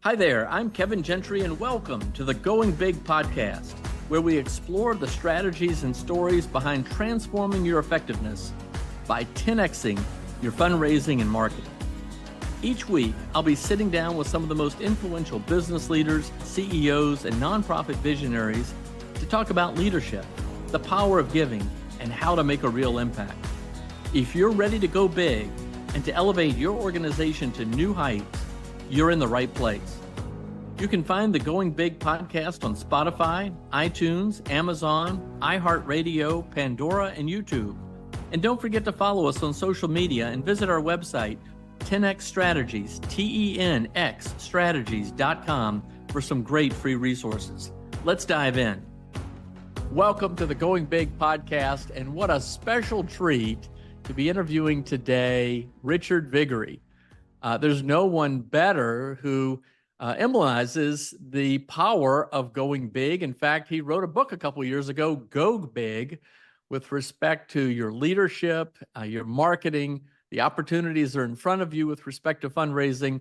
Hi there, I'm Kevin Gentry, and welcome to the Going Big podcast, where we explore the strategies and stories behind transforming your effectiveness by 10xing your fundraising and marketing. Each week, I'll be sitting down with some of the most influential business leaders, CEOs, and nonprofit visionaries to talk about leadership, the power of giving, and how to make a real impact. If you're ready to go big and to elevate your organization to new heights, you're in the right place. You can find the Going Big podcast on Spotify, iTunes, Amazon, iHeartRadio, Pandora, and YouTube. And don't forget to follow us on social media and visit our website, 10x Strategies, TENX Strategies.com, for some great free resources. Let's dive in. Welcome to the Going Big podcast, and what a special treat to be interviewing today Richard Viguerie. There's no one better who emblemizes the power of going big. In fact, he wrote a book a couple years ago, Go Big, with respect to your leadership, your marketing, the opportunities that are in front of you with respect to fundraising.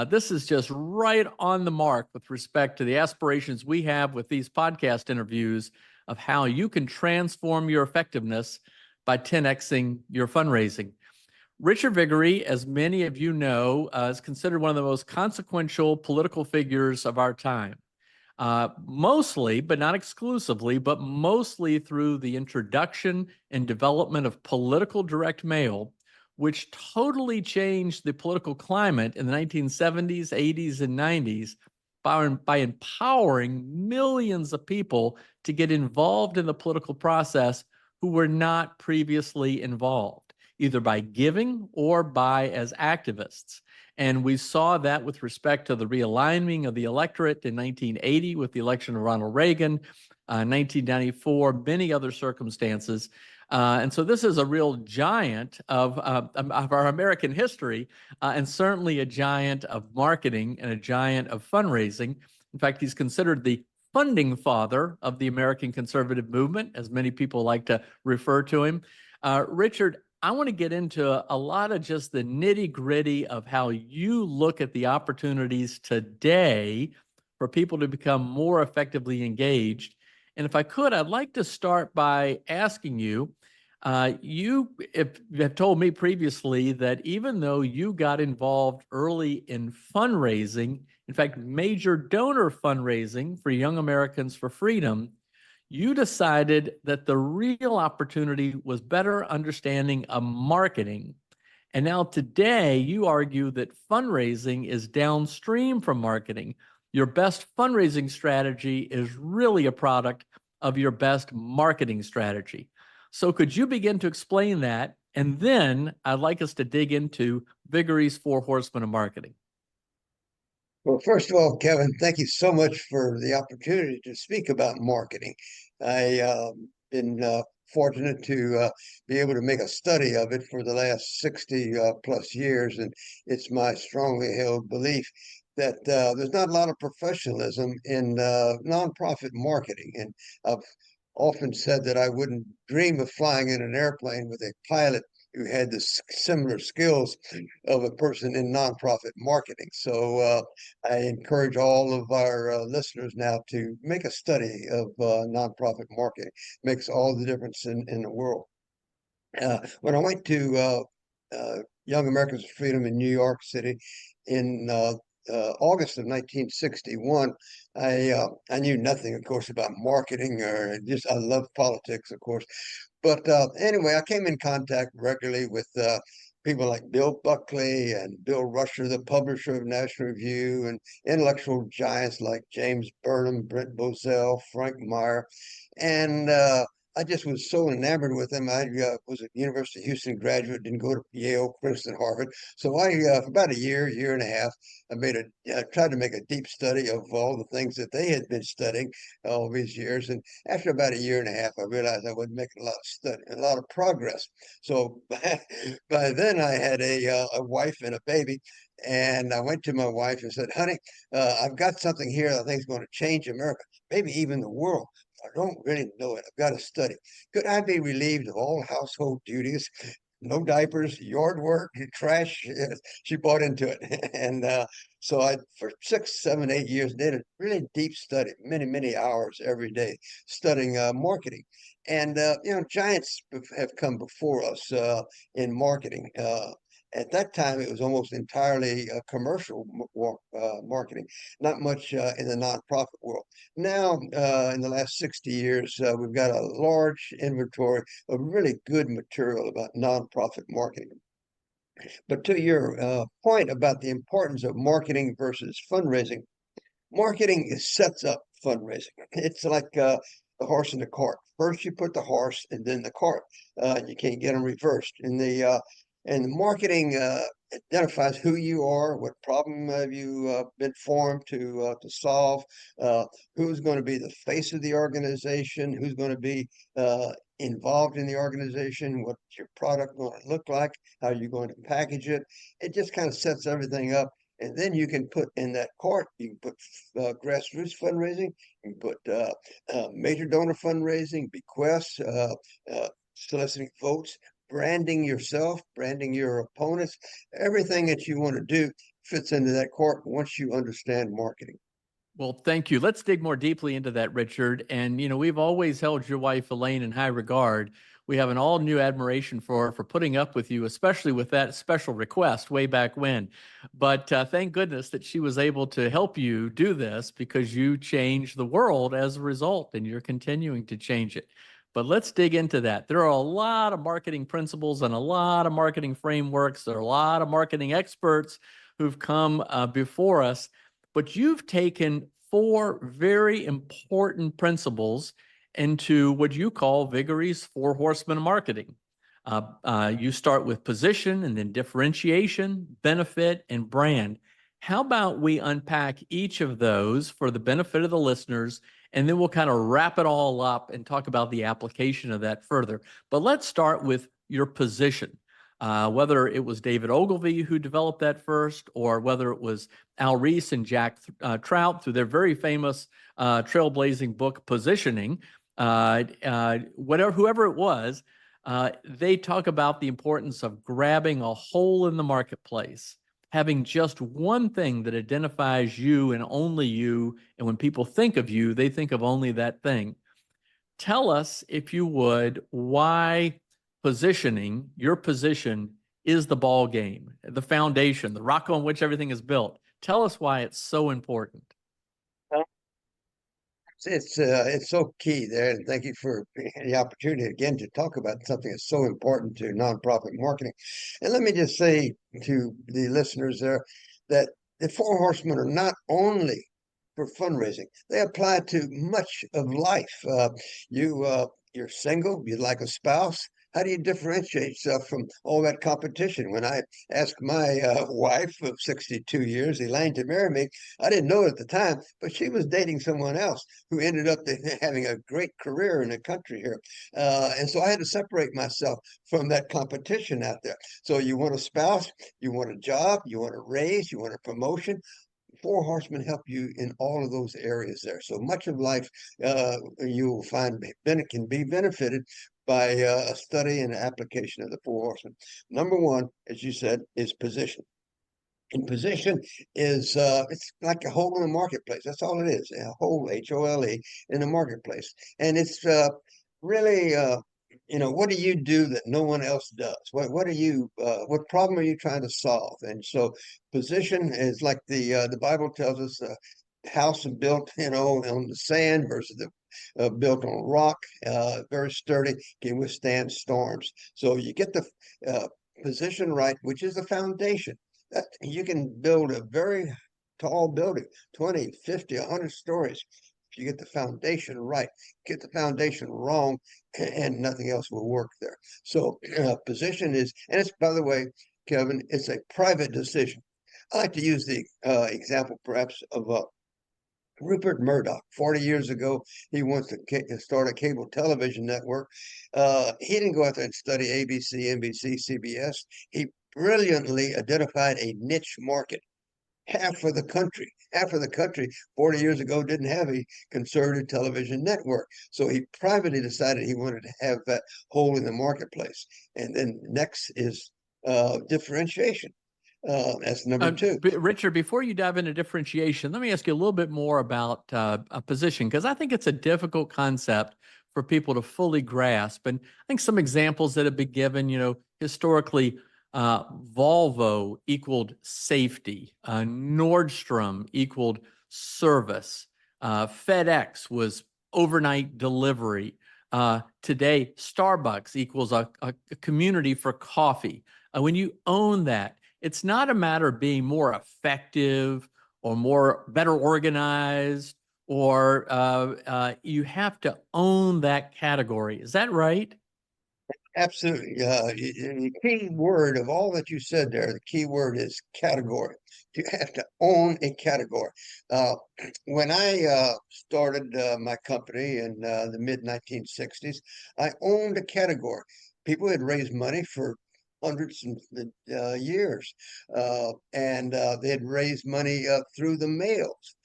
This is just right on the mark with respect to the aspirations we have with these podcast interviews of how you can transform your effectiveness by 10xing your fundraising. Richard Viguerie, as many of you know, is considered one of the most consequential political figures of our time. Mostly, but not exclusively, but mostly through the introduction and development of political direct mail, which totally changed the political climate in the 1970s, 80s, and 90s by empowering millions of people to get involved in the political process who were not previously involved, either by giving or by as activists. And we saw that with respect to the realigning of the electorate in 1980 with the election of Ronald Reagan, 1994, many other circumstances. And so this is a real giant of our American history, and certainly a giant of marketing and a giant of fundraising. In fact, he's considered the funding father of the American conservative movement, as many people like to refer to him. Richard, I want to get into a lot of just the nitty-gritty of how you look at the opportunities today for people to become more effectively engaged. And if I could, I'd like to start by asking you, you have told me previously that even though you got involved early in fundraising, in fact, major donor fundraising for Young Americans for Freedom, you decided that the real opportunity was better understanding of marketing. And now today, you argue that fundraising is downstream from marketing. Your best fundraising strategy is really a product of your best marketing strategy. So could you begin to explain that? And then I'd like us to dig into Viguerie's 4 Horsemen of Marketing. Well, first of all, Kevin, thank you so much for the opportunity to speak about marketing. I've been fortunate to be able to make a study of it for the last 60 plus years, and it's my strongly held belief that there's not a lot of professionalism in nonprofit marketing. And I've often said that I wouldn't dream of flying in an airplane with a pilot who had the similar skills of a person in nonprofit marketing. So I encourage all of our listeners now to make a study of nonprofit marketing. It makes all the difference in the world. When I went to Young Americans for Freedom in New York City in August of 1961, I knew nothing, of course, about marketing, or just I love politics, of course. But anyway, I came in contact regularly with people like Bill Buckley and Bill Rusher, the publisher of National Review, and intellectual giants like James Burnham, Brent Bozell, Frank Meyer. And I just was so enamored with them. I was a University of Houston graduate, didn't go to Yale, Princeton, Harvard. So I, for about a year and a half, I tried to make a deep study of all the things that they had been studying all these years. And after about a year and a half, I realized I wasn't making a lot of progress. So by then I had a wife and a baby. And I went to my wife and said, honey, I've got something here that I think is going to change America, maybe even the world. I don't really know it. I've got to study. Could I be relieved of all household duties no diapers, yard work, trash. She bought into it. And so I, for 6, 7, 8 years, did a really deep study, many, many hours every day studying marketing. And, giants have come before us in marketing. At that time, it was almost entirely commercial marketing, not much in the nonprofit world. Now, in the last 60 years, we've got a large inventory of really good material about nonprofit marketing. But to your point about the importance of marketing versus fundraising, marketing sets up fundraising. It's like the horse and the cart. First, you put the horse and then the cart. You can't get them reversed. And the marketing identifies who you are, what problem have you been formed to solve, who's going to be the face of the organization, who's going to be involved in the organization, what's your product going to look like, how you're going to package it. It just kind of sets everything up. And then you can put in that cart, you can put grassroots fundraising, you can put major donor fundraising, bequests, soliciting votes, branding yourself, branding your opponents. Everything that you want to do fits into that cart once you understand marketing. Well, thank you. Let's dig more deeply into that, Richard. And, we've always held your wife, Elaine, in high regard. We have an all new admiration for putting up with you, especially with that special request way back when. But thank goodness that she was able to help you do this, because you changed the world as a result, and you're continuing to change it. But let's dig into that. There are a lot of marketing principles and a lot of marketing frameworks. There are a lot of marketing experts who've come before us. But you've taken 4 very important principles into what you call Viguerie's 4 horsemen of marketing. You start with position, and then differentiation, benefit, and brand. How about we unpack each of those for the benefit of the listeners, and then we'll kind of wrap it all up and talk about the application of that further. But let's start with your position. Whether it was David Ogilvy who developed that first, or whether it was Al Ries and Jack Trout through their very famous trailblazing book, Positioning, whoever it was, they talk about the importance of grabbing a hole in the marketplace, having just one thing that identifies you and only you, and when people think of you, they think of only that thing. Tell us, if you would, why positioning, your position, is the ball game, the foundation, the rock on which everything is built. Tell us why it's so important. It's so key there, and thank you for the opportunity again to talk about something that's so important to nonprofit marketing. And let me just say to the listeners there that the 4 horsemen are not only for fundraising; they apply to much of life. You're single, you'd like a spouse. How do you differentiate yourself from all that competition? When I asked my wife of 62 years, Elaine, to marry me, I didn't know at the time, but she was dating someone else who ended up having a great career in the country here. And so I had to separate myself from that competition out there. So you want a spouse, you want a job, you want a raise, you want a promotion. 4 horsemen help you in all of those areas there. So much of life you will find can be benefited by a study and application of the 4 horsemen. Number 1, as you said, is position. And position is it's like a hole in the marketplace. That's all it is, a hole, H-O-L-E, in the marketplace. And it's really what do you do that no one else does? What problem are you trying to solve? And so position is like the Bible tells us, house built on the sand versus the built on rock, very sturdy, can withstand storms. So you get the position right, which is the foundation. That you can build a very tall building, 20, 50, 100 stories. If you get the foundation right, get the foundation wrong, and nothing else will work there. So position is, and it's, by the way, Kevin, it's a private decision. I like to use the example perhaps of Rupert Murdoch. 40 years ago, he wants to start a cable television network. He didn't go out there and study ABC, NBC, CBS. He brilliantly identified a niche market. half of the country. Half of the country 40 years ago didn't have a conservative television network. So he privately decided he wanted to have that hole in the marketplace. And then next is differentiation. That's number two. Richard, before you dive into differentiation, let me ask you a little bit more about a position, because I think it's a difficult concept for people to fully grasp. And I think some examples that have been given, historically, Volvo equaled safety, Nordstrom equaled service, FedEx was overnight delivery. Today, Starbucks equals a community for coffee. When you own that, it's not a matter of being more effective or better organized, or you have to own that category. Is that right? Absolutely. The key word of all that you said there, the key word is category. You have to own a category. Uh, when I started my company in the mid 1960s, I owned a category. People had raised money for hundreds of years, and they had raised money through the mails.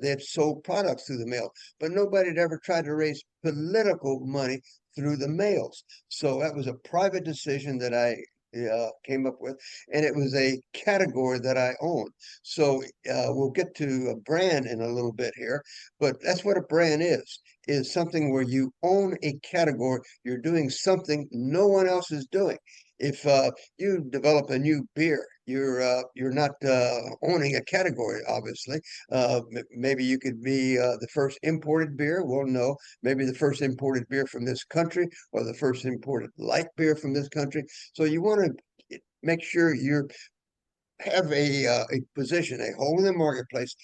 They had sold products through the mail, but nobody had ever tried to raise political money through the mails. So that was a private decision that I came up with, and it was a category that I own. So we'll get to a brand in a little bit here, but that's what a brand is something where you own a category. You're doing something no one else is doing. If you develop a new beer, you're not owning a category, obviously. Maybe you could be the first imported beer. Well, no, maybe the first imported beer from this country, or the first imported light beer from this country. So you want to make sure you have a position, a hole in the marketplace,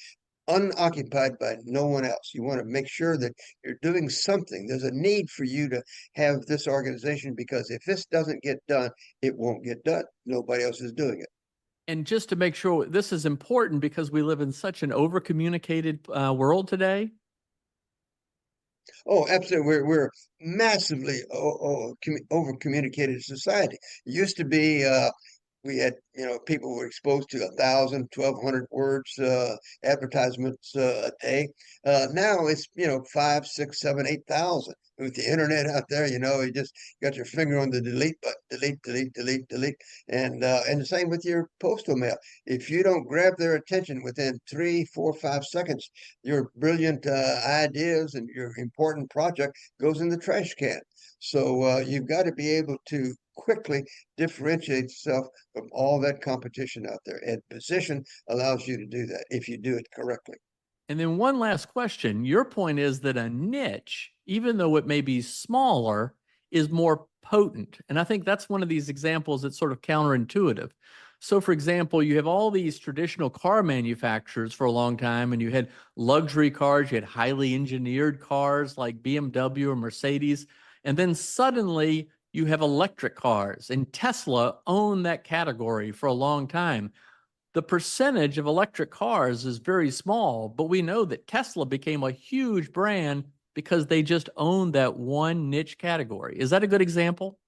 unoccupied by no one else. You want to make sure that you're doing something. There's a need for you to have this organization, because if this doesn't get done, it won't get done. Nobody else is doing it. And just to make sure, this is important because we live in such an over-communicated world today. Oh, absolutely. We're massively over communicated society. It used to be we had, people were exposed to 1,000, 1,200 words, advertisements a day. Now it's, 5, 6, 7, 8,000. With the internet out there, you just got your finger on the delete button, delete, delete, delete, delete. And the same with your postal mail. If you don't grab their attention within 3, 4, 5 seconds, your brilliant ideas and your important project goes in the trash can. So you've got to be able to quickly differentiate yourself from all that competition out there. And position allows you to do that if you do it correctly. And then one last question. Your point is that a niche, even though it may be smaller, is more potent. And I think that's one of these examples that's sort of counterintuitive. So, for example, you have all these traditional car manufacturers for a long time, and you had luxury cars, you had highly engineered cars like BMW or Mercedes. And then suddenly you have electric cars, and Tesla owned that category for a long time. The percentage of electric cars is very small, but we know that Tesla became a huge brand because they just owned that one niche category. Is that a good example?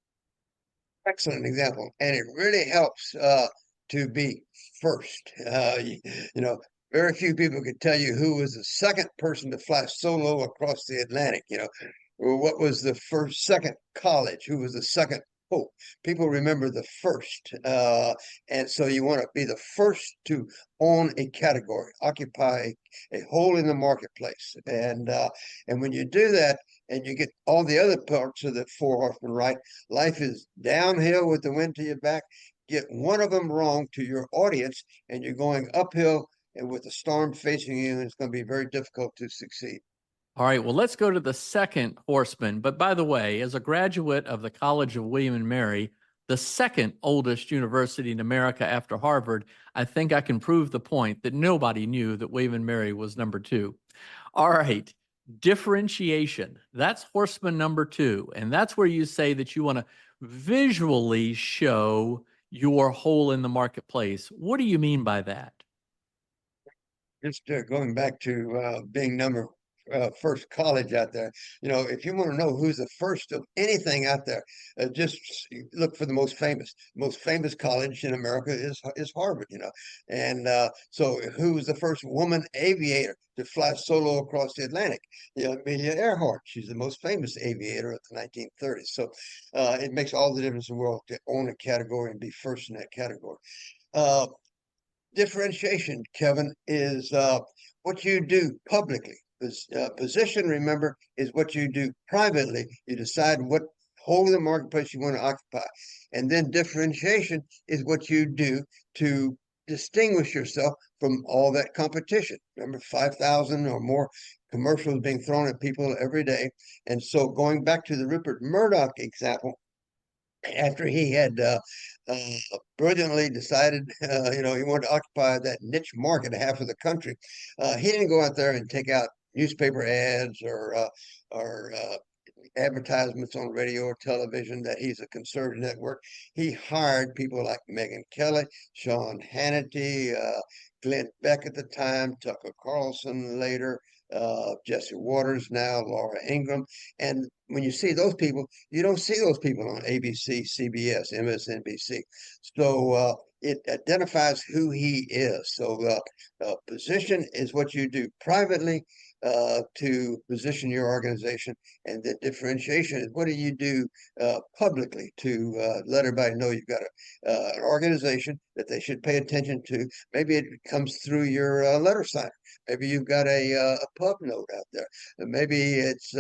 Excellent example. And it really helps to be first. You know, very few people could tell you who was the second person to fly solo across the Atlantic, or what was the second college, who was the second pope. People remember the first. And so you want to be the first to own a category, occupy a hole in the marketplace. And when you do that, and you get all the other parts of the four horsemen right, life is downhill with the wind to your back. Get one of them wrong to your audience, and you're going uphill, and with the storm facing you, it's going to be very difficult to succeed. All right, well, let's go to the second horseman. But by the way, as a graduate of the College of William and Mary, the second oldest university in America after Harvard, I think I can prove the point that nobody knew that William and Mary was number two. All right, differentiation. That's horseman number two. And that's where you say that you want to visually show your hole in the marketplace. What do you mean by that? Just going back to being number first college out there. If you want to know who's the first of anything out there, just look for the most famous. Most famous college in America is Harvard. And so who was the first woman aviator to fly solo across the Atlantic? Amelia Earhart. She's the most famous aviator of the 1930s. So it makes all the difference in the world to own a category and be first in that category. Uh, Differentiation, Kevin, is what you do publicly. Position, remember, is what you do privately. You decide what hole in the marketplace you want to occupy. And then differentiation is what you do to distinguish yourself from all that competition. Remember, 5,000 or more commercials being thrown at people every day. And so going back to the Rupert Murdoch example, after he had brilliantly decided, he wanted to occupy that niche market, half of the country. He didn't go out there and take out newspaper ads or advertisements on radio or television that he's a conservative network. He hired people like Megyn Kelly, Sean Hannity, Glenn Beck at the time, Tucker Carlson later, Jesse Waters now, Laura Ingraham. And when you see those people, you don't see those people on ABC, CBS, MSNBC. So it identifies who he is. So position is what you do privately to position your organization, and the differentiation is what do you do publicly to let everybody know you've got an organization that they should pay attention to. Maybe it comes through your letter signer. Maybe you've got a pub note out there. Maybe it's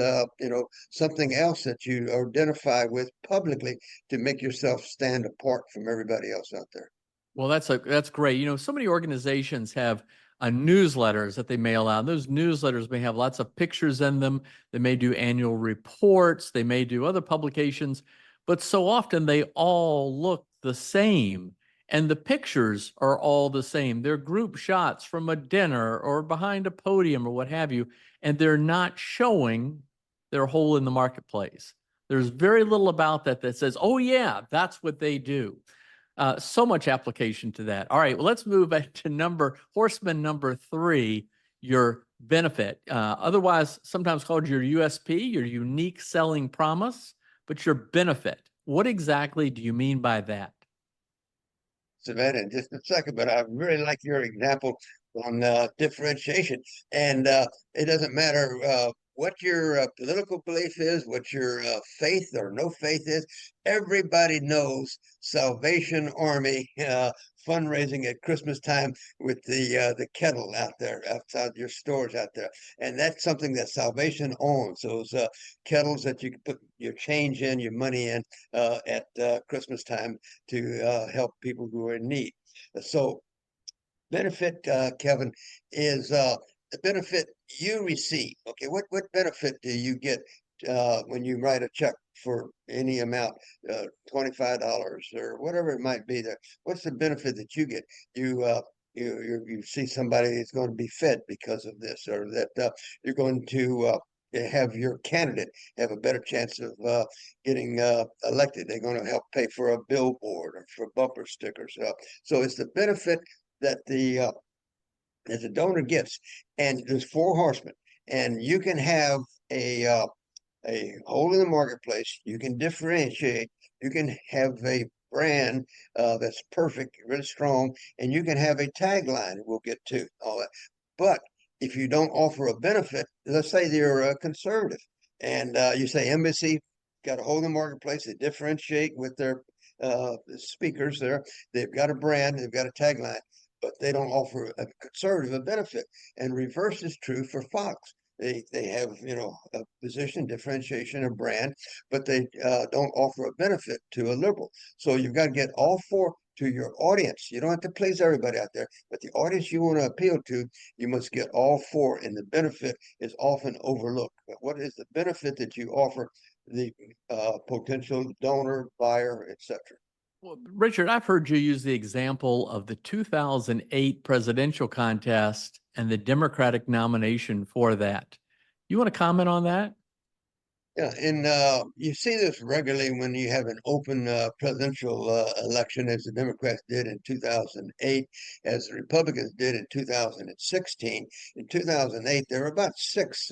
something else that you identify with publicly to make yourself stand apart from everybody else out there. Well, that's great. So many organizations have newsletters that they mail out. Those newsletters may have lots of pictures in them. They may do annual reports. They may do other publications, but so often they all look the same. And the pictures are all the same. They're group shots from a dinner or behind a podium or what have you, and they're not showing their hole in the marketplace. There's very little about that says, oh yeah, that's what they do. So much application to that. All right, well, let's move back to horseman number 3, your benefit. Otherwise, sometimes called your USP, your unique selling promise, but your benefit. What exactly do you mean by that? Savannah, in just a second, but I really like your example on differentiation. And it doesn't matter what your political belief is, what your faith or no faith is. Everybody knows Salvation Army fundraising at Christmas time with the kettle out there outside your stores out there, and that's something that Salvation owns. Those kettles that you can put your change in, your money in at Christmas time to help people who are in need. So benefit, Kevin, is the benefit you receive. Okay, what benefit do you get when you write a check for any amount, $25 or whatever it might be? There, what's the benefit that you get? You see somebody that's going to be fed because of this, or that you're going to have your candidate have a better chance of getting elected. They're going to help pay for a billboard or for bumper stickers. So it's the benefit that the donor gets. And there's 4 horsemen, and you can have a hole in the marketplace. You can differentiate. You can have a brand that's perfect, really strong, and you can have a tagline. We'll get to all that. But if you don't offer a benefit, let's say you're a conservative, and you say embassy got a hole in the marketplace. They differentiate with their speakers there. They've got a brand. They've got a tagline, but they don't offer a conservative a benefit. And reverse is true for Fox. They have a position, differentiation, a brand, but they don't offer a benefit to a liberal. So you've got to get all 4 to your audience. You don't have to please everybody out there, but the audience you want to appeal to, you must get all 4, and the benefit is often overlooked. But what is the benefit that you offer the potential donor, buyer, etc.? Well, Richard, I've heard you use the example of the 2008 presidential contest and the Democratic nomination for that. You want to comment on that? Yeah, and you see this regularly when you have an open presidential election, as the Democrats did in 2008, as the Republicans did in 2016. In 2008, there were about six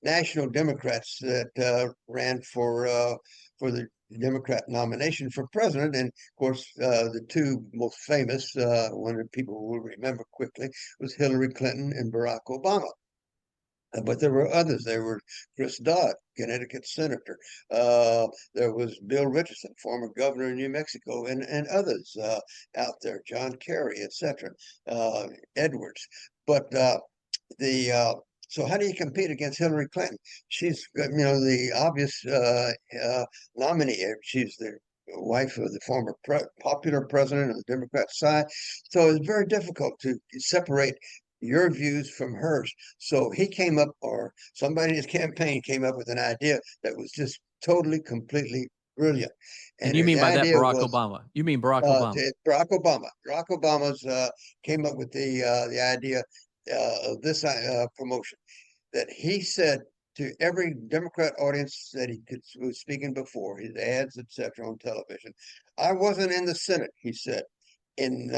national Democrats that ran for the Democrat nomination for president, and of course, the two most famous, one that people will remember quickly, was Hillary Clinton and Barack Obama. But there were others. There were Chris Dodd, Connecticut senator. There was Bill Richardson, former governor of New Mexico, and others out there, John Kerry, etc., Edwards. But the so how do you compete against Hillary Clinton? She's the obvious nominee. She's the wife of the former popular president of the Democrat side. So it's very difficult to separate your views from hers. So he came up, or somebody in his campaign came up with an idea that was just totally, completely brilliant. And And you mean the by that idea Barack was Obama? You mean Barack Obama? Barack Obama. Barack Obama's came up with the idea of this promotion, that he said to every Democrat audience that was speaking before, his ads, etc., on television. I wasn't in the Senate, he said, in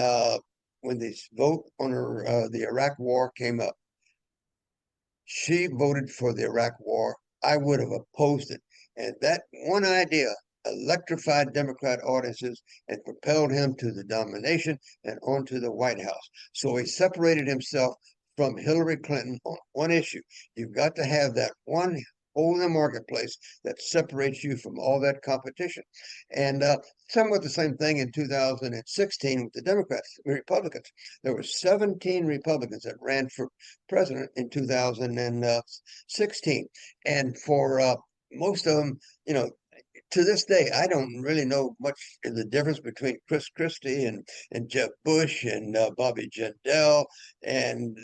when this vote on the Iraq War came up. She voted for the Iraq War. I would have opposed it. And that one idea electrified Democrat audiences and propelled him to the nomination and onto the White House. So he separated himself from Hillary Clinton on one issue. You've got to have that one hole in the marketplace that separates you from all that competition. And somewhat the same thing in 2016 with the Democrats, the Republicans. There were 17 Republicans that ran for president in 2016. And for most of them, to this day, I don't really know much of the difference between Chris Christie and Jeb Bush and Bobby Jindal and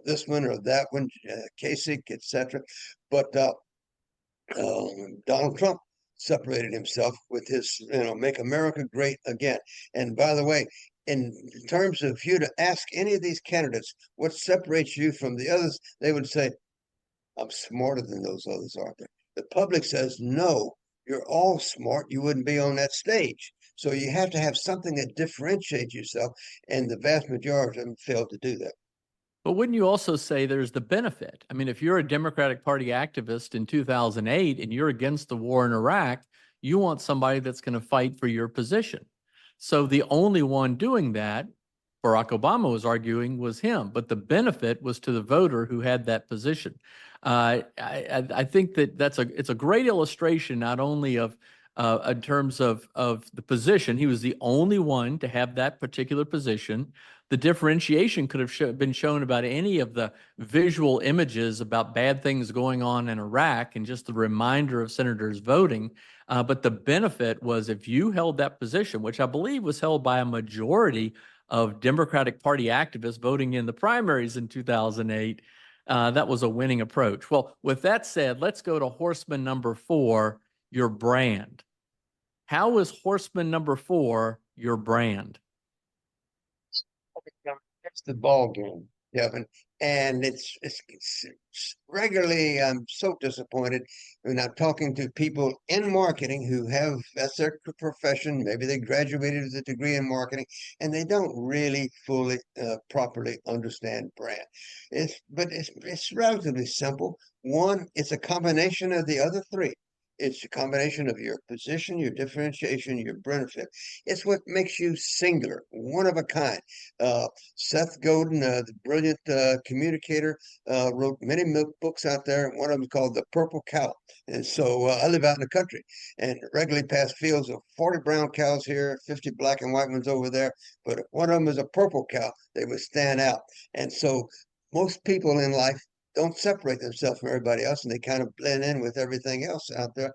this one or that one, Kasich, etc. But Donald Trump separated himself with his, make America great again. And by the way, in terms of you to ask any of these candidates what separates you from the others, they would say, I'm smarter than those others, aren't they? The public says, no, you're all smart. You wouldn't be on that stage. So you have to have something that differentiates yourself. And the vast majority of them fail to do that. But wouldn't you also say there's the benefit? I mean, if you're a Democratic Party activist in 2008 and you're against the war in Iraq, you want somebody that's going to fight for your position. So the only one doing that, Barack Obama was arguing, was him. But the benefit was to the voter who had that position. I think that it's a great illustration not only of in terms of the position. He was the only one to have that particular position. The differentiation could have been shown about any of the visual images about bad things going on in Iraq and just the reminder of senators voting. But the benefit was if you held that position, which I believe was held by a majority of Democratic Party activists voting in the primaries in 2008, that was a winning approach. Well, with that said, let's go to horseman number 4, your brand. How is horseman number 4 your brand? That's the ball game, Kevin. And it's regularly, I'm so disappointed when I'm talking to people in marketing who have, that's their profession. Maybe they graduated with a degree in marketing and they don't really fully, properly understand brand. It's relatively simple. One, it's a combination of the other three. It's a combination of your position, your differentiation, your benefit. It's what makes you singular, one of a kind. Seth Godin, the brilliant communicator, wrote many books out there. One of them is called The Purple Cow. And so I live out in the country and regularly pass fields of 40 brown cows here, 50 black and white ones over there. But if one of them is a purple cow, they would stand out. And so most people in life don't separate themselves from everybody else, and they kind of blend in with everything else out there.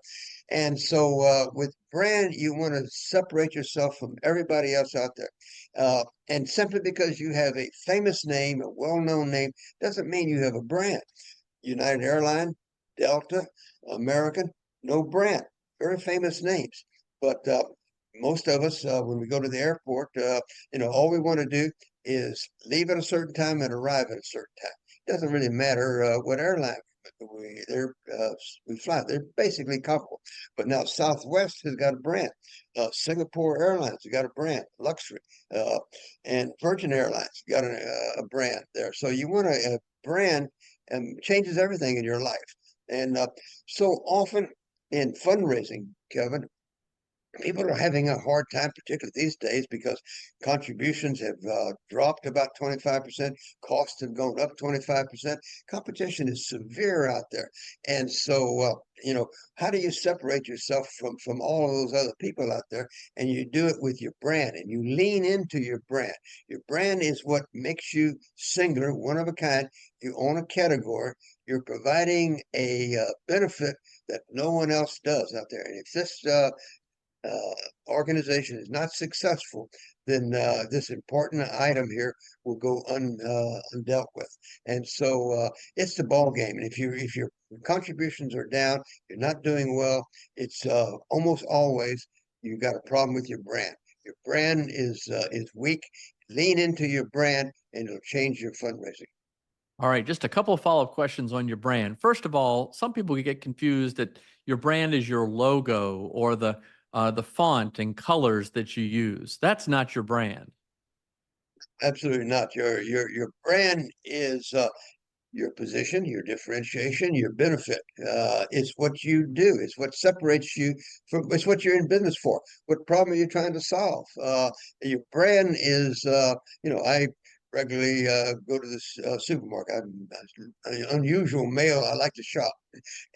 And so with brand, you want to separate yourself from everybody else out there. And simply because you have a famous name, a well-known name, doesn't mean you have a brand. United Airlines, Delta, American, no brand, very famous names. But most of us, when we go to the airport, all we want to do is leave at a certain time and arrive at a certain time. It doesn't really matter what airline we fly. They're basically comparable. But now Southwest has got a brand. Singapore Airlines has got a brand, luxury, uh, and Virgin Airlines got a brand there. So you want a brand changes everything in your life. And so often in fundraising, Kevin, people are having a hard time, particularly these days, because contributions have dropped about 25%, costs have gone up 25%. Competition is severe out there. And so, how do you separate yourself from all of those other people out there? And you do it with your brand, and you lean into your brand. Your brand is what makes you singular, one of a kind. You own a category. You're providing a benefit that no one else does out there. And if this organization is not successful, then this important item here will go undealt with. And so it's the ball game. And if your contributions are down, you're not doing well. It's almost always you've got a problem with your brand. Your brand is weak. Lean into your brand, and it'll change your fundraising. All right, just a couple of follow-up questions on your brand. First of all, some people get confused that your brand is your logo or the font and colors that you use. That's not your brand. Absolutely not. Your brand is your position, your differentiation, your benefit. It's what you do. It's what separates you from. It's what you're in business for. What problem are you trying to solve? Your brand is. I regularly go to this supermarket. I'm an unusual male. I like to shop,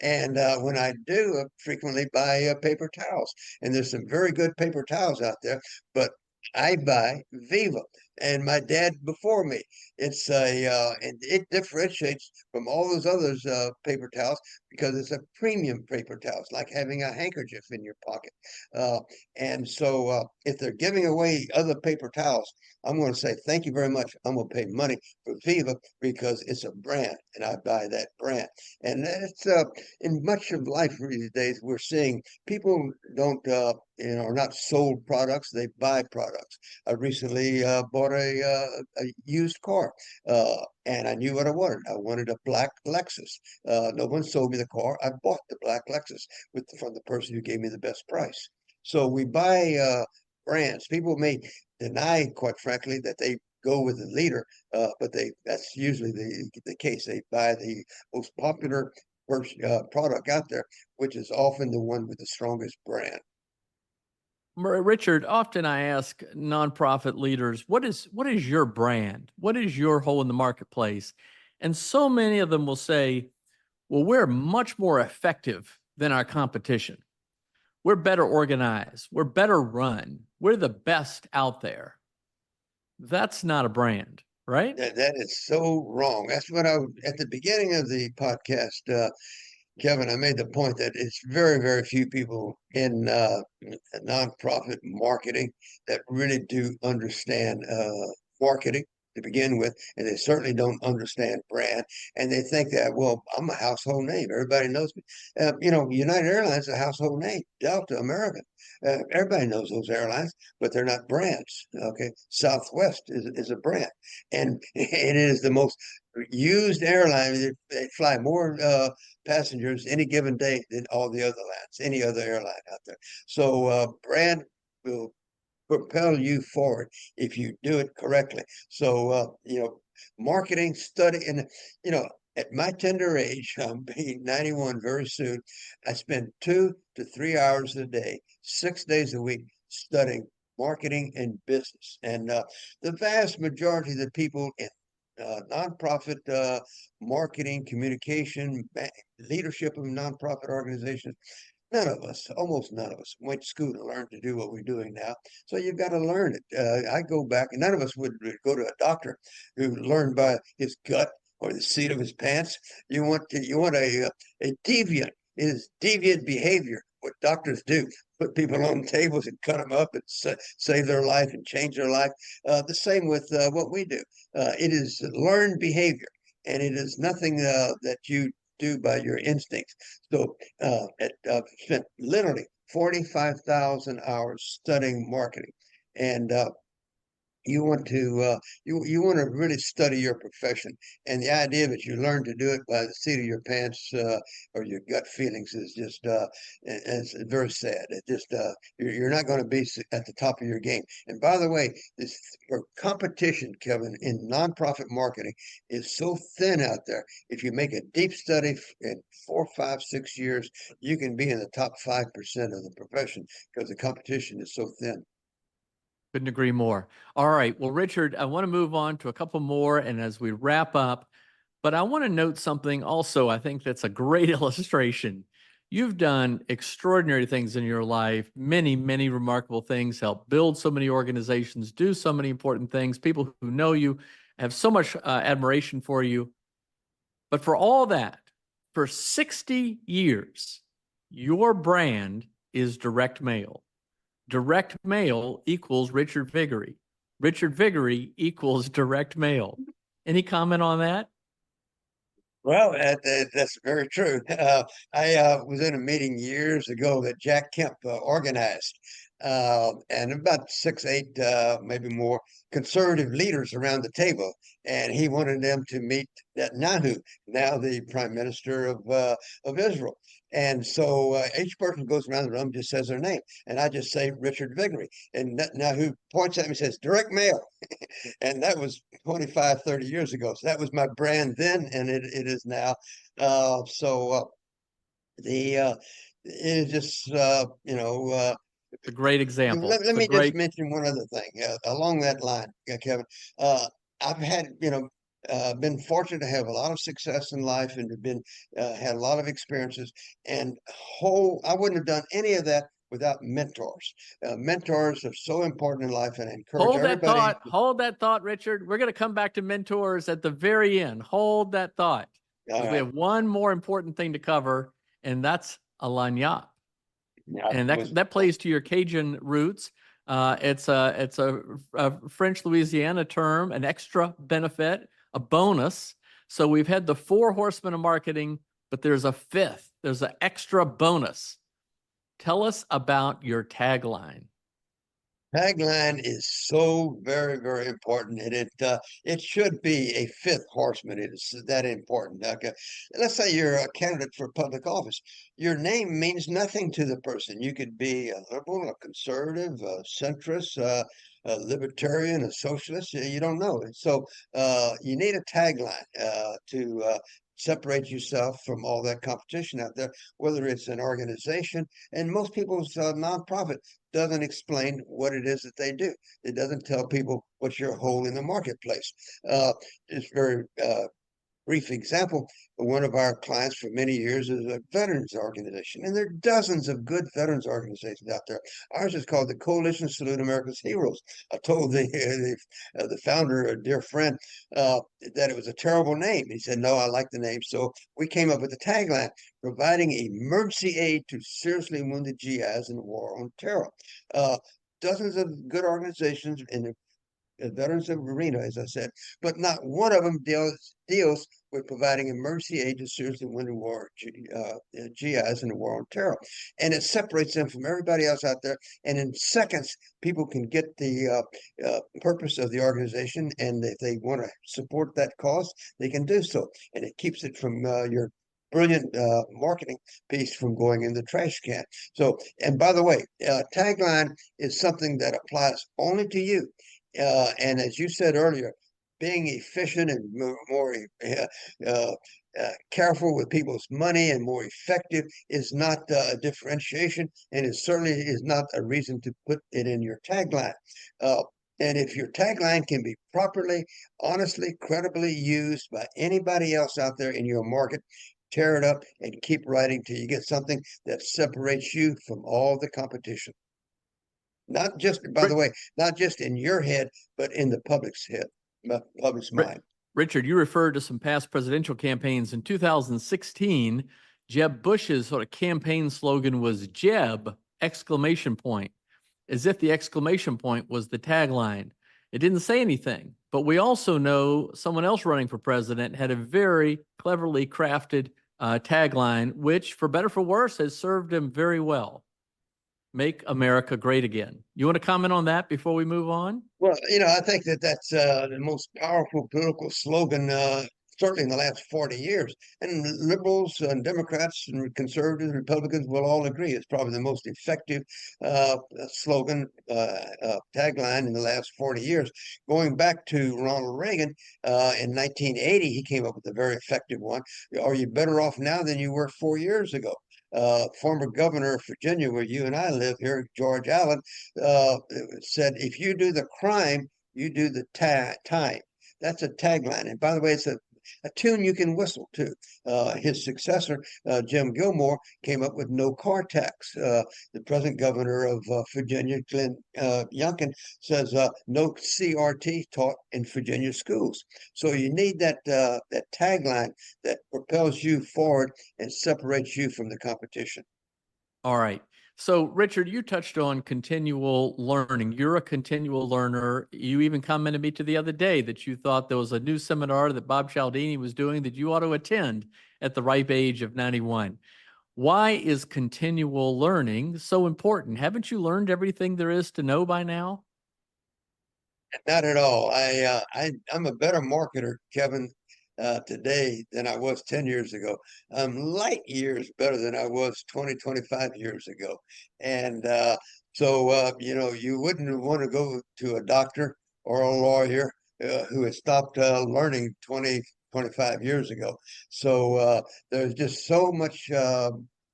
and when I do, I frequently buy paper towels. And there's some very good paper towels out there, but I buy Viva. And my dad before me. It's and it differentiates from all those others paper towels because it's a premium paper towel. It's like having a handkerchief in your pocket. Uh, and so if they're giving away other paper towels, I'm going to say thank you very much. I'm going to pay money for Viva because it's a brand, and I buy that brand. And it's in much of life these days we're seeing people don't are not sold products; they buy products. I recently bought a used car, and I knew what I wanted. I wanted a black Lexus. No one sold me the car. I bought the black Lexus from the person who gave me the best price. So we buy brands. People may deny, quite frankly, that they go with the leader, but that's usually the case. They buy the most popular product out there, which is often the one with the strongest brand. Richard, often I ask nonprofit leaders, what is your brand? What is your hole in the marketplace? And so many of them will say, well, we're much more effective than our competition. We're better organized. We're better run. We're the best out there. That's not a brand, right? That is so wrong. That's what at the beginning of the podcast, Kevin, I made the point that it's very, very few people in nonprofit marketing that really do understand marketing to begin with, and they certainly don't understand brand. And they think that, well, I'm a household name. Everybody knows me. United Airlines is a household name. Delta, American. Everybody knows those airlines, but they're not brands. Okay, Southwest is a brand, and it is the most used airline. They fly more passengers any given day than all the other lines, any other airline out there. So brand will propel you forward if you do it correctly. So marketing study, and at my tender age, I'm being 91 very soon. I spend 2 to 3 hours a day, 6 days a week, studying marketing and business. And the vast majority of the people in nonprofit marketing, communication, leadership of nonprofit organizations. None of us, almost none of us, went to school to learn to do what we're doing now. So you've got to learn it. I go back, and none of us would go to a doctor who learned by his gut or the seat of his pants. You want a deviant. It is deviant behavior. What doctors do: put people on tables and cut them up and save their life and change their life. The same with what we do. It is learned behavior, and it is nothing that you do by your instincts. So I've spent literally 45,000 hours studying marketing. And you want to you want to really study your profession, and the idea that you learn to do it by the seat of your pants or your gut feelings is just it's very sad. It just you're not going to be at the top of your game. And by the way, this for competition, Kevin, in nonprofit marketing is so thin out there. If you make a deep study in 4, 5, 6 years, you can be in the top 5% of the profession because the competition is so thin. Couldn't agree more. All right. Well, Richard, I want to move on to a couple more. And as we wrap up, but I want to note something also. I think that's a great illustration. You've done extraordinary things in your life, many, many remarkable things, help build so many organizations, do so many important things. People who know you have so much admiration for you. But for all that, for 60 years, your brand is direct mail. Direct mail equals Richard Viguerie. Richard Viguerie equals direct mail. Any comment on that? Well, that's very true. I was in a meeting years ago that Jack Kemp organized, and about 6, 8, maybe more conservative leaders around the table, and he wanted them to meet Netanyahu, now the Prime Minister of Israel. And so each person goes around the room, just says their name, and I just say Richard Viguerie, and Netanyahu points at me and says, "Direct mail." And that was 25, 30 years ago. So that was my brand then, and it is now. The it is just A great example. let It's a me just great. mention one other thing along that line, Kevin. I've had been fortunate to have a lot of success in life and have been had a lot of experiences, and I wouldn't have done any of that without mentors. Mentors are so important in life, and I encourage Hold that everybody. thought. Hold that thought, Richard. We're going to come back to mentors at the very end. Hold that thought All because we right. have one more important thing to cover, and that's a lagniappe. Yeah, And was that plays to your Cajun roots. It's a French Louisiana term, an extra benefit, a bonus. So we've had the 4 horsemen of marketing, but there's a fifth. There's an extra bonus. Tell us about your tagline. tagline is so very, very important, and it should be a fifth horseman. It is that important. Okay. Let's say you're a candidate for public office. Your name means nothing to the person. You could be a liberal, a conservative, a centrist, a libertarian, a socialist. You don't know. And so you need a tagline to separate yourself from all that competition out there, whether it's an organization, and most people's nonprofit doesn't explain what it is that they do. It doesn't tell people what your role in the marketplace. It's very brief example. One of our clients for many years is a veterans organization, and there are dozens of good veterans organizations out there. Ours is called the Coalition Salute America's Heroes. I told the founder, a dear friend, that it was a terrible name. He said, "No, I like the name." So we came up with the tagline: providing emergency aid to seriously wounded GIs in the war on terror. Uh, Dozens of good organizations in the veterans of arena, as I said, but not one of them deals with providing emergency aid to seriously wounded GIs in the war on terror. And it separates them from everybody else out there. And in seconds, people can get the purpose of the organization. And if they want to support that cause, they can do so. And it keeps it from your brilliant marketing piece from going in the trash can. So, and by the way, tagline is something that applies only to you. And as you said earlier, being efficient and more careful with people's money and more effective is not a differentiation, and it certainly is not a reason to put it in your tagline. And if your tagline can be properly, honestly, credibly used by anybody else out there in your market, tear it up and keep writing till you get something that separates you from all the competition. Not just, by the way, not just in your head, but in the public's head, public's mind. Richard, you referred to some past presidential campaigns. In 2016, Jeb Bush's sort of campaign slogan was Jeb, exclamation point, as if the exclamation point was the tagline. It didn't say anything, but we also know someone else running for president had a very cleverly crafted tagline, which, for better or for worse, has served him very well. Make America Great Again. You want to comment on that before we move on? Well, I think that's the most powerful political slogan, certainly in the last 40 years. And liberals and Democrats and conservatives, Republicans will all agree it's probably the most effective slogan, tagline in the last 40 years. Going back to Ronald Reagan in 1980, he came up with a very effective one. Are you better off now than you were 4 years ago? Former governor of Virginia, where you and I live here, George Allen, uh, said, if you do the crime, you do the time. That's a tagline. And by the way, it's a tune you can whistle to. His successor, Jim Gilmore, came up with no car tax. The present governor of Virginia, Glenn Youngkin, says no CRT taught in Virginia schools. So you need that tagline that propels you forward and separates you from the competition. All right. So, Richard, you touched on continual learning. You're a continual learner. You even commented me to the other day that you thought there was a new seminar that Bob Cialdini was doing that you ought to attend at the ripe age of 91. Why is continual learning so important? Haven't you learned everything there is to know by now? Not at all. I'm a better marketer, Kevin, today than I was 10 years ago. I'm light years better than I was 20, 25 years ago. And you wouldn't want to go to a doctor or a lawyer who had stopped learning 20, 25 years ago. So there's just so much to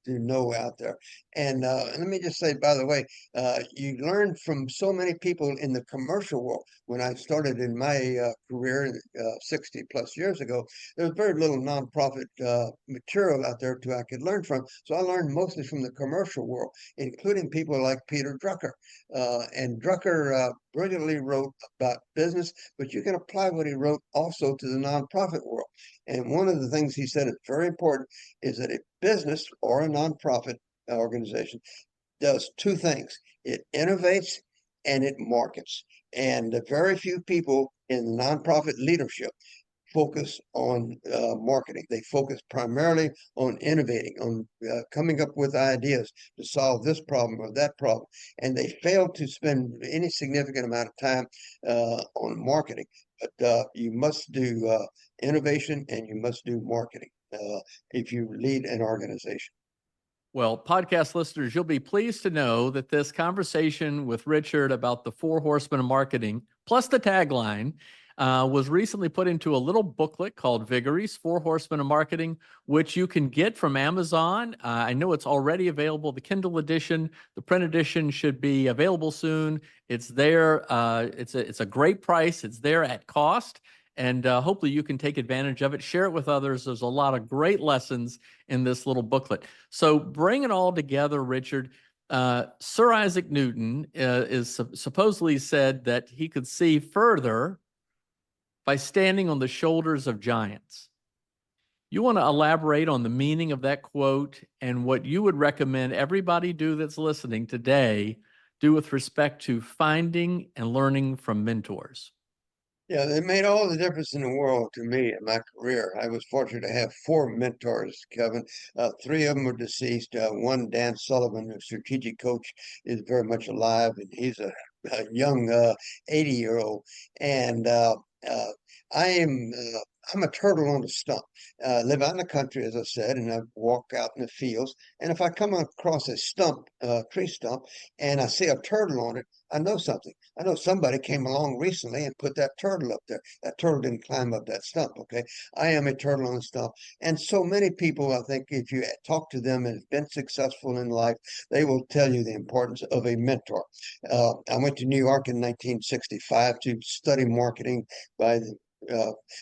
know out there. And let me just say, by the way, you learn from so many people in the commercial world. When I started in my career 60 plus years ago, there was very little nonprofit material out there I could learn from. So I learned mostly from the commercial world, including people like Peter Drucker. And Drucker brilliantly wrote about business, but you can apply what he wrote also to the nonprofit world. And one of the things he said is very important is that a business or a nonprofit organization does two things. It innovates and it markets. And very few people in nonprofit leadership focus on marketing. They focus primarily on innovating, on coming up with ideas to solve this problem or that problem. And they fail to spend any significant amount of time on marketing. But you must do innovation and you must do marketing if you lead an organization. Well, podcast listeners, you'll be pleased to know that this conversation with Richard about the four horsemen of marketing, plus the tagline, was recently put into a little booklet called Viguerie's Four Horsemen of Marketing, which you can get from Amazon. I know it's already available, the Kindle edition. The print edition should be available soon. It's there. It's a great price. It's there at cost. And hopefully you can take advantage of it. Share it with others. There's a lot of great lessons in this little booklet. So bring it all together, Richard. Sir Isaac Newton is supposedly said that he could see further by standing on the shoulders of giants. You want to elaborate on the meaning of that quote and what you would recommend everybody do that's listening today do with respect to finding and learning from mentors? Yeah, they made all the difference in the world to me in my career. I was fortunate to have four mentors, Kevin. Three of them are deceased. One, Dan Sullivan, a strategic coach, is very much alive, and he's a young 80-year-old. And uh, I am I'm a turtle on a stump. Live out in the country, as I said, and I walk out in the fields. And if I come across a stump, tree stump, and I see a turtle on it, I know something. I know somebody came along recently and put that turtle up there. That turtle didn't climb up that stump, okay? I am a turtle on a stump. And so many people, I think, if you talk to them and have been successful in life, they will tell you the importance of a mentor. I went to New York in 1965 to study marketing by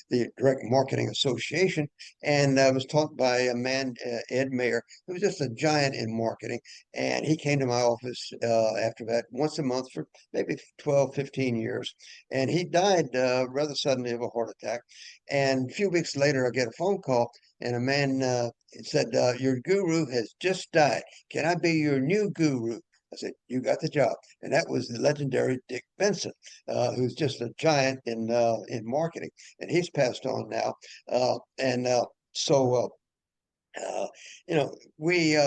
the Direct Marketing Association, and I was taught by a man, Ed Mayer, who was just a giant in marketing. And he came to my office after that once a month for maybe 12, 15 years. And he died rather suddenly of a heart attack. And a few weeks later, I get a phone call, and a man said, your guru has just died. Can I be your new guru? I said, you got the job. And that was the legendary Dick Benson, who's just a giant in marketing. And he's passed on now. And so, uh, we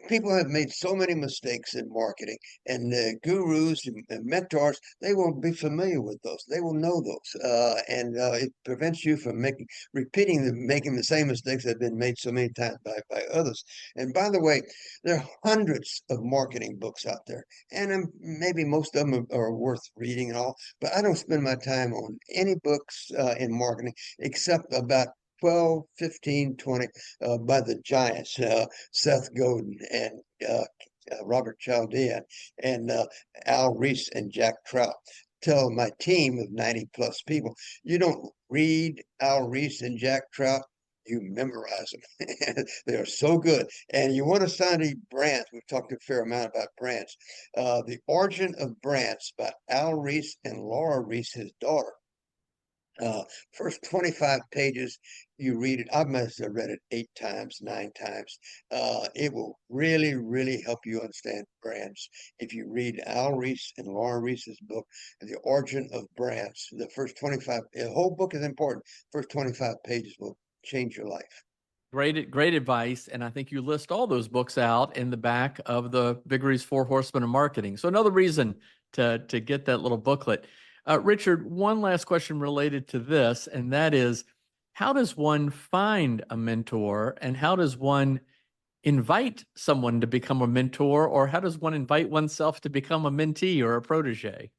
people have made so many mistakes in marketing, and gurus and mentors, they will be familiar with those. They will know those, and it prevents you from making the same mistakes that have been made so many times by others. And by the way, there are hundreds of marketing books out there, and maybe most of them are worth reading and all, but I don't spend my time on any books in marketing except about 12, 15, 20 by the giants, Seth Godin and Robert Chaldean and Al Reese and Jack Trout. Tell my team of 90 plus people, you don't read Al Reese and Jack Trout, you memorize them. They are so good. And you want to study brands. We've talked a fair amount about brands. The Origin of Brands by Al Reese and Laura Reese, his daughter. First 25 pages, you read it. I must have read it 8 times, 9 times. It will really, really help you understand brands. If you read Al Reese and Laura Reese's book, The Origin of Brands, the first 25, the whole book is important. First 25 pages will change your life. Great advice. And I think you list all those books out in the back of the Viguerie's Four Horsemen of Marketing. So another reason to get that little booklet. Richard, one last question related to this, and that is, how does one find a mentor, and how does one invite someone to become a mentor, or how does one invite oneself to become a mentee or a protege?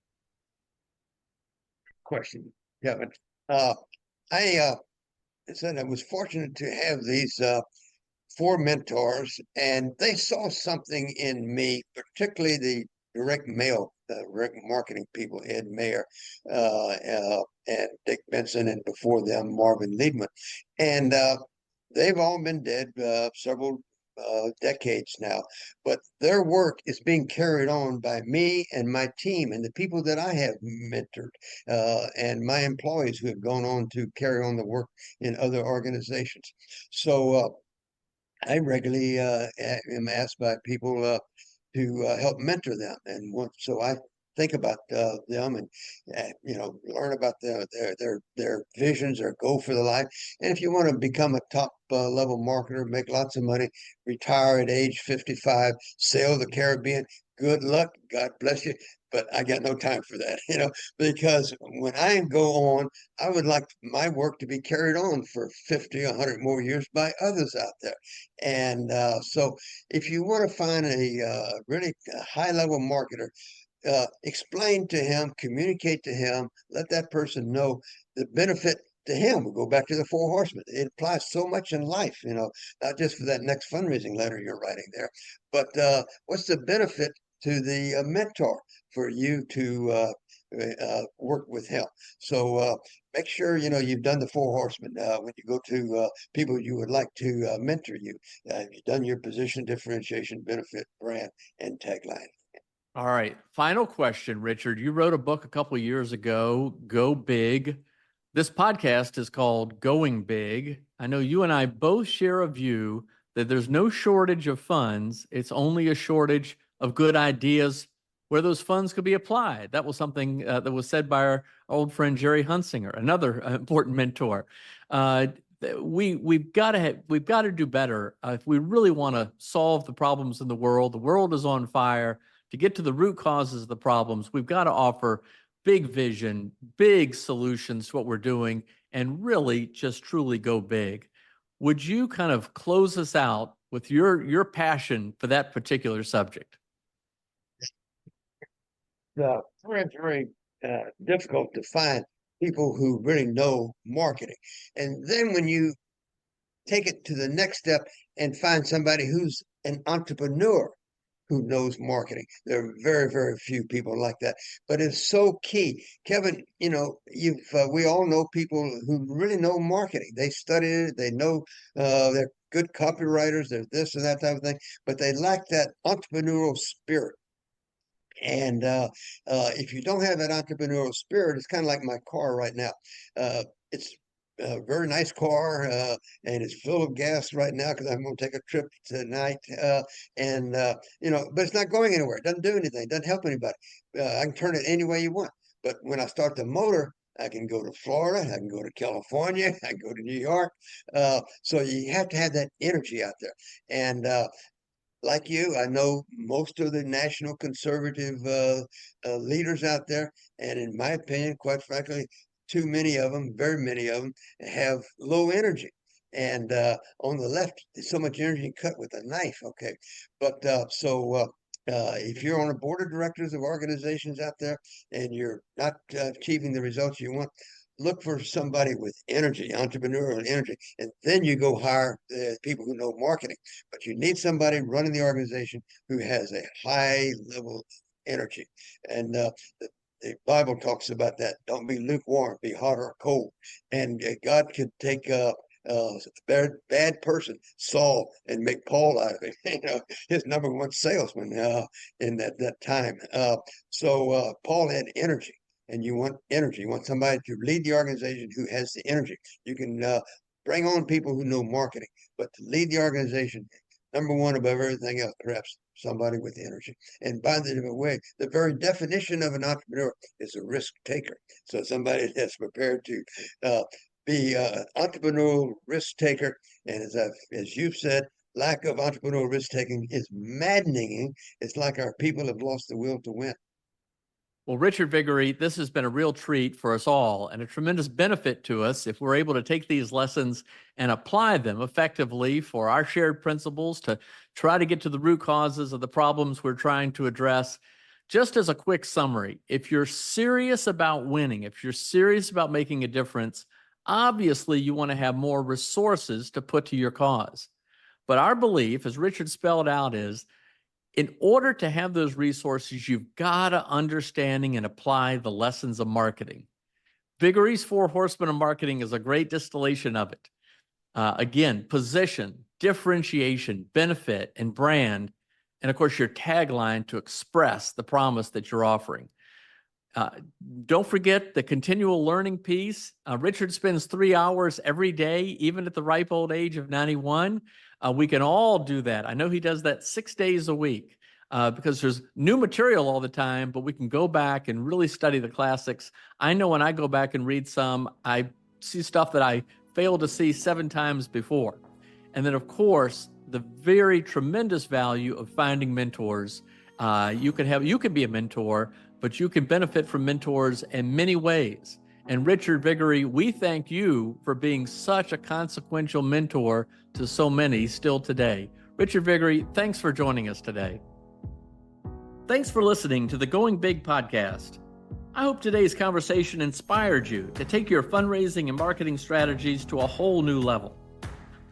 Question, Kevin. I said I was fortunate to have these 4 mentors, and they saw something in me, particularly the direct mail, direct marketing people, Ed Mayer, and Dick Benson, and before them, Marvin Liebman. And they've all been dead several decades now, but their work is being carried on by me and my team and the people that I have mentored, and my employees who have gone on to carry on the work in other organizations. So I regularly am asked by people to help mentor them, and so I think about them and learn about their visions, their goal for the life. And if you want to become a top level marketer, make lots of money, retire at age 55, sail the Caribbean, good luck, God bless you. But I got no time for that, because when I go on, I would like my work to be carried on for 50, 100 more years by others out there. And so if you want to find a really high level marketer, explain to him, communicate to him, let that person know the benefit to him. We'll go back to the 4 horsemen. It applies so much in life, not just for that next fundraising letter you're writing there, but what's the benefit to the mentor for you to work with him? So make sure you've done the 4 horsemen when you go to people you would like to mentor you. You've done your position, differentiation, benefit, brand, and tagline. All right. Final question, Richard. You wrote a book a couple of years ago, Go Big. This podcast is called Going Big. I know you and I both share a view that there's no shortage of funds. It's only a shortage of good ideas where those funds could be applied. That was something that was said by our old friend Jerry Hunsinger, another important mentor. We've got to do better if we really want to solve the problems in the world. The world is on fire. To get to the root causes of the problems, we've got to offer big vision, big solutions to what we're doing, and really just truly go big. Would you kind of close us out with your passion for that particular subject? Very, very difficult to find people who really know marketing. And then when you take it to the next step and find somebody who's an entrepreneur who knows marketing. There are very, very few people like that, but it's so key. Kevin, we all know people who really know marketing. They studied it, they know they're good copywriters, they're this and that type of thing, but they lack that entrepreneurial spirit. And if you don't have that entrepreneurial spirit, it's kind of like my car right now. It's a very nice car, and it's full of gas right now because I'm going to take a trip tonight. But it's not going anywhere. It doesn't do anything. It doesn't help anybody. I can turn it any way you want. But when I start the motor, I can go to Florida, I can go to California, I can go to New York. So you have to have that energy out there. And like you, I know most of the national conservative leaders out there, and in my opinion, quite frankly, too many of them, very many of them, have low energy. And on the left, so much energy cut with a knife. Okay, but if you're on a board of directors of organizations out there and you're not achieving the results you want, look for somebody with energy, entrepreneurial energy, and then you go hire the people who know marketing. But you need somebody running the organization who has a high level of energy. And the Bible talks about that. Don't be lukewarm, be hot or cold. And God could take a bad person, Saul, and make Paul out of him. His number one salesman in that time. Paul had energy, and you want energy. You want somebody to lead the organization who has the energy. You can bring on people who know marketing, but to lead the organization, number one above everything else, perhaps somebody with energy. And by the way, the very definition of an entrepreneur is a risk taker. So somebody that's prepared to be an entrepreneurial risk taker. And as you've said, lack of entrepreneurial risk taking is maddening. It's like our people have lost the will to win. Well, Richard Viguerie, this has been a real treat for us all and a tremendous benefit to us if we're able to take these lessons and apply them effectively for our shared principles to try to get to the root causes of the problems we're trying to address. Just as a quick summary, if you're serious about winning, if you're serious about making a difference, obviously you want to have more resources to put to your cause. But our belief, as Richard spelled out, is in order to have those resources, you've got to understanding and apply the lessons of marketing. Viguerie's 4 Horsemen of Marketing is a great distillation of it. Again, position, differentiation, benefit, and brand, and of course your tagline to express the promise that you're offering. Don't forget the continual learning piece. Richard spends 3 hours every day, even at the ripe old age of 91. We can all do that. I know he does that 6 days a week because there's new material all the time, but we can go back and really study the classics. I know when I go back and read some, I see stuff that I failed to see 7 times before. And then, of course, the very tremendous value of finding mentors. You can be a mentor, but you can benefit from mentors in many ways. And Richard Viguerie, we thank you for being such a consequential mentor to so many still today. Richard Viguerie, thanks for joining us today. Thanks for listening to the Going Big podcast. I hope today's conversation inspired you to take your fundraising and marketing strategies to a whole new level.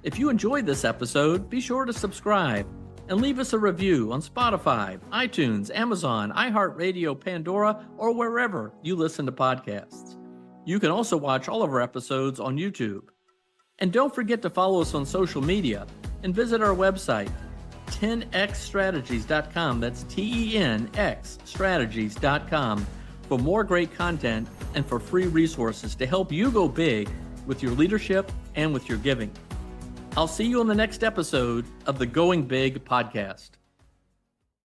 If you enjoyed this episode, be sure to subscribe and leave us a review on Spotify, iTunes, Amazon, iHeartRadio, Pandora, or wherever you listen to podcasts. You can also watch all of our episodes on YouTube. And don't forget to follow us on social media and visit our website, 10xstrategies.com. That's TENX strategies.com for more great content and for free resources to help you go big with your leadership and with your giving. I'll see you on the next episode of the Going Big podcast.